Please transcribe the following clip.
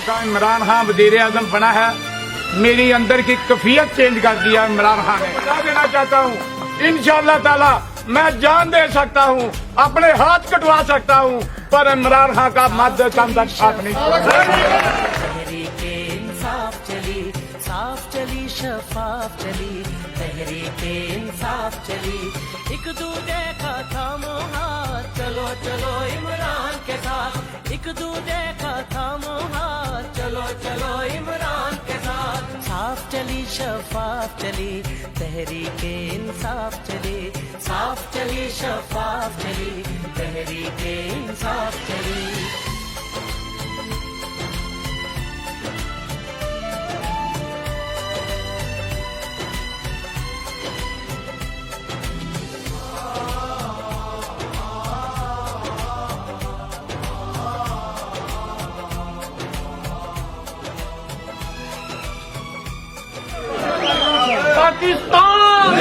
इमरान खान वजीर आजम बना है, मेरी अंदर की कैफियत चेंज कर दिया इमरान खान ने। बता देना चाहता हूँ इंशाअल्लाह ताला मैं जान दे सकता हूँ, अपने हाथ कटवा सकता हूँ, पर इमरान खान का मध्य कम तक साथ नहीं तहरीके इंसाफ चली, साफ चली, शफाफ चली, तहरीके इंसाफ चली, एक दूजे का थामो हाथ, चलो चलो इमरान के साथ, एक दूजे का थामो हाथ, चलो चलो इमरान के साथ। साफ चली, शफाफ चली, तहरीके इंसाफ चली, साफ चली, शफाफ चली, तहरीके इंसाफ चली। पाकिस्तान